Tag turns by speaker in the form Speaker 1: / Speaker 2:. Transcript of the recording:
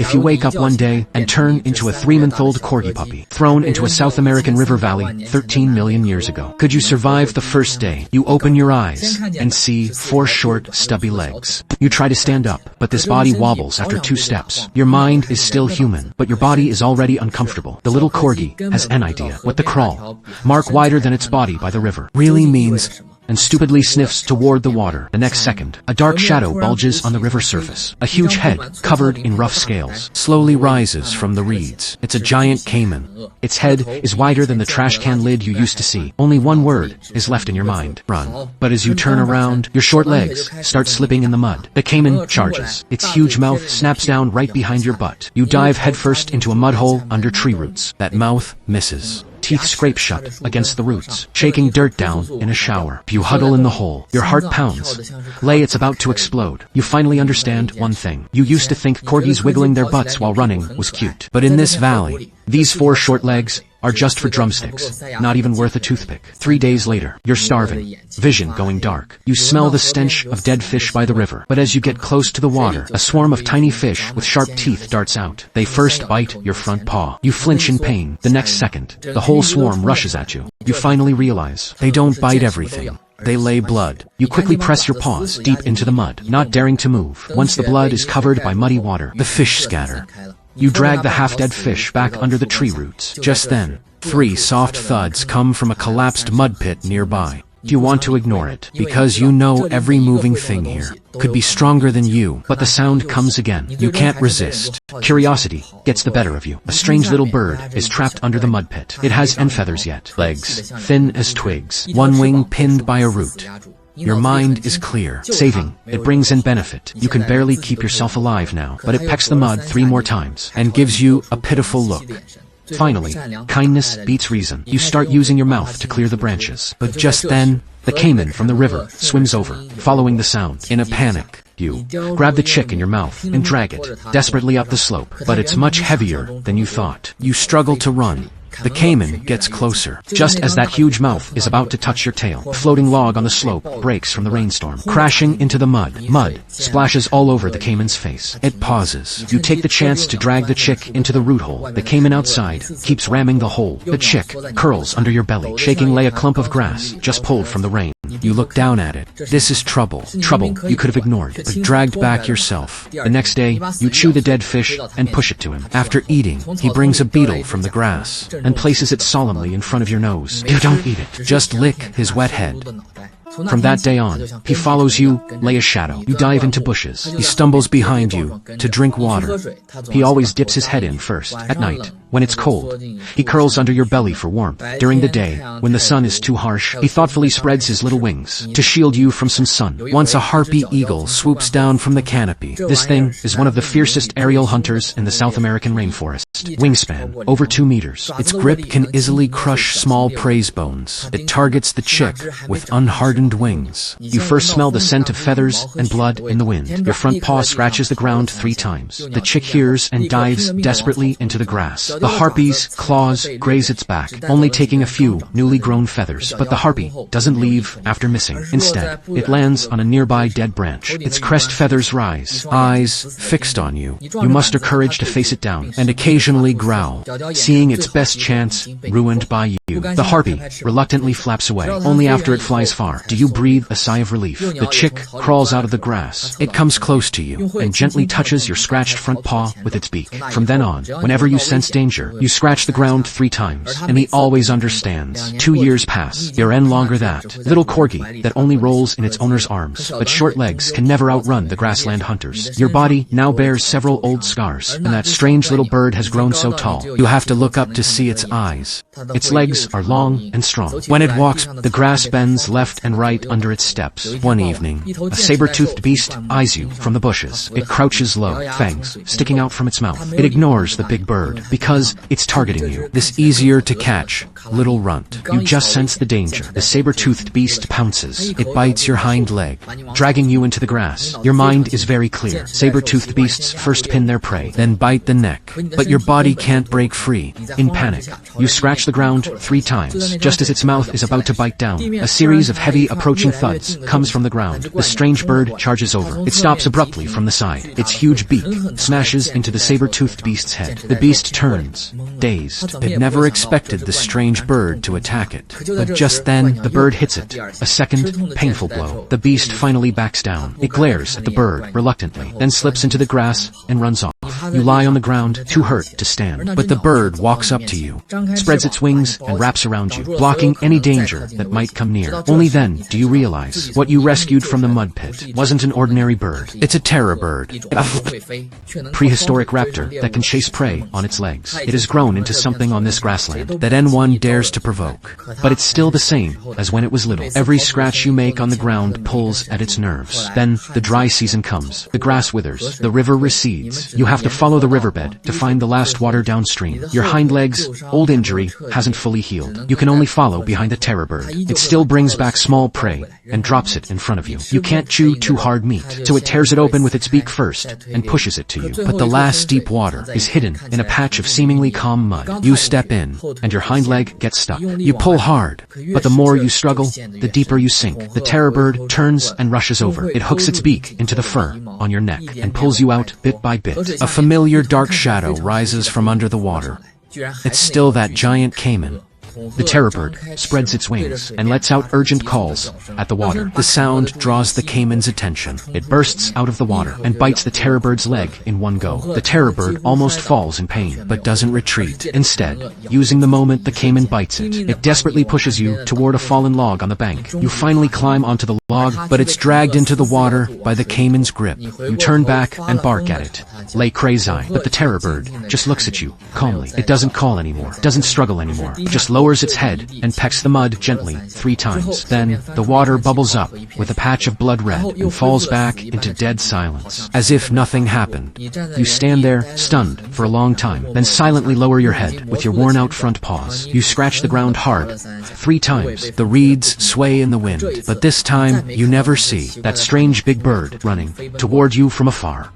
Speaker 1: If you wake up one day and turn into a 3-month-old Corgi puppy, thrown into a South American river valley 13 million years ago, could you survive the first day? You open your eyes and see 4 short, stubby legs. You try to stand up, but this body wobbles after 2 steps. Your mind is still human, but your body is already uncomfortable. The little Corgi has an idea what the crawl, mark wider than its body by the river, really means, and stupidly sniffs toward the water. The next second, a dark shadow bulges on the river surface. A huge head, covered in rough scales, slowly rises from the reeds. It's a giant caiman. Its head is wider than the trash can lid you used to see. Only one word is left in your mind: run. But as you turn around, your short legs start slipping in the mud. The caiman charges. Its huge mouth snaps down right behind your butt. You dive headfirst into a mud hole under tree roots. That mouth misses. Teeth scrape shut against the roots, shaking dirt down in a shower. You huddle in the hole. Your heart pounds. It's about to explode. You finally understand one thing. You used to think corgis wiggling their butts while running was cute. But in this valley, these 4 short legs are just for drumsticks, not even worth a toothpick. 3 days later, you're starving, vision going dark. You smell the stench of dead fish by the river. But as you get close to the water, a swarm of tiny fish with sharp teeth darts out. They first bite your front paw. You flinch in pain. The next second, the whole swarm rushes at you. You finally realize they don't bite everything. They lay blood. You quickly press your paws deep into the mud, not daring to move. Once the blood is covered by muddy water, the fish scatter. You drag the half-dead fish back under the tree roots. Just then, 3 soft thuds come from a collapsed mud pit nearby. You want to ignore it, because you know every moving thing here could be stronger than you, but the sound comes again. You can't resist. Curiosity gets the better of you. A strange little bird is trapped under the mud pit. It has no feathers yet, legs thin as twigs, one wing pinned by a root. Your mind is clear. Saving, it brings in benefit. You can barely keep yourself alive now, but it pecks the mud 3 more times and gives you a pitiful look. Finally, kindness beats reason. You start using your mouth to clear the branches. But just then, the caiman from the river swims over, following the sound. In a panic, you grab the chick in your mouth and drag it desperately up the slope. But it's much heavier than you thought. You struggle to run. The caiman gets closer. Just as that huge mouth is about to touch your tail, a floating log on the slope breaks from the rainstorm, crashing into the mud. Mud splashes all over the caiman's face. It pauses. You take the chance to drag the chick into the root hole. The caiman outside keeps ramming the hole. The chick curls under your belly, shaking lay a clump of grass just pulled from the rain. You look down at it. This is trouble. Trouble you could have ignored, but dragged back yourself. The next day, you chew the dead fish and push it to him. After eating, he brings a beetle from the grass and places it solemnly in front of your nose. You don't eat it. Just lick his wet head. From that day on, he follows you, lay a shadow. You dive into bushes. He stumbles behind you to drink water. He always dips his head in first. At night, when it's cold, he curls under your belly for warmth. During the day, when the sun is too harsh, he thoughtfully spreads his little wings to shield you from some sun. Once a harpy eagle swoops down from the canopy. This thing is one of the fiercest aerial hunters in the South American rainforest. Wingspan, over 2 meters. Its grip can easily crush small prey bones. It targets the chick with unhardened wings. You first smell the scent of feathers and blood in the wind. Your front paw scratches the ground 3 times. The chick hears and dives desperately into the grass. The harpy's claws graze its back, only taking a few newly grown feathers. But the harpy doesn't leave after missing. Instead, it lands on a nearby dead branch. Its crest feathers rise, eyes fixed on you. You muster courage to face it down, and occasionally growl, seeing its best chance ruined by you. The harpy reluctantly flaps away, only after it flies far. Do you breathe a sigh of relief? The chick crawls out of the grass. It comes close to you and gently touches your scratched front paw with its beak. From then on, whenever you sense danger, you scratch the ground 3 times, and he always understands. 2 years pass. You're no longer that little corgi that only rolls in its owner's arms, but short legs can never outrun the grassland hunters. Your body now bears several old scars, and that strange little bird has grown so tall, you have to look up to see its eyes. Its legs are long and strong. When it walks, the grass bends left and right under its steps. One evening, a saber-toothed beast eyes you from the bushes. It crouches low, fangs sticking out from its mouth. It ignores the big bird, because because it's targeting you. This easier to catch, little runt. You just sense the danger. The saber-toothed beast pounces. It bites your hind leg, dragging you into the grass. Your mind is very clear. Saber-toothed beasts first pin their prey, then bite the neck. But your body can't break free. In panic, you scratch the ground 3 times. Just as its mouth is about to bite down, a series of heavy approaching thuds comes from the ground. The strange bird charges over. It stops abruptly from the side. Its huge beak smashes into the saber-toothed beast's head. The beast turns, dazed. It never expected the strange bird to attack it. But just then, the bird hits it. A second, painful blow. The beast finally backs down. It glares at the bird reluctantly, then slips into the grass and runs off. You lie on the ground, too hurt to stand. But the bird walks up to you, spreads its wings, and wraps around you, blocking any danger that might come near. Only then do you realize what you rescued from the mud pit wasn't an ordinary bird. It's a terror bird. A prehistoric raptor that can chase prey on its legs. It has grown into something on this grassland that anyone dares to provoke. But it's still the same as when it was little. Every scratch you make on the ground pulls at its nerves. Then, the dry season comes. The grass withers. The river recedes. You have to follow the riverbed to find the last water downstream. Your hind legs, old injury, hasn't fully healed. You can only follow behind the terror bird. It still brings back small prey and drops it in front of you. You can't chew too hard meat, so it tears it open with its beak first and pushes it to you. But the last deep water is hidden in a patch of seemingly calm mud. You step in, and your hind leg gets stuck. You pull hard, but the more you struggle, the deeper you sink. The terror bird turns and rushes over. It hooks its beak into the fur on your neck and pulls you out bit by bit. A familiar dark shadow rises from under the water. It's still that giant caiman. The terror bird spreads its wings and lets out urgent calls at the water. The sound draws the caiman's attention. It bursts out of the water and bites the terror bird's leg in one go. The terror bird almost falls in pain, but doesn't retreat. Instead, using the moment the caiman bites it, it desperately pushes you toward a fallen log on the bank. You finally climb onto the log, but it's dragged into the water by the caiman's grip. You turn back and bark at it, lay crazy, but the terror bird just looks at you calmly. It doesn't call anymore, doesn't struggle anymore, just lowers its head and pecks the mud gently 3 times. Then, the water bubbles up with a patch of blood red and falls back into dead silence. As if nothing happened. You stand there, stunned, for a long time, then silently lower your head with your worn-out front paws. You scratch the ground hard 3 times. The reeds sway in the wind, but this time, you never see that strange big bird running toward you from afar.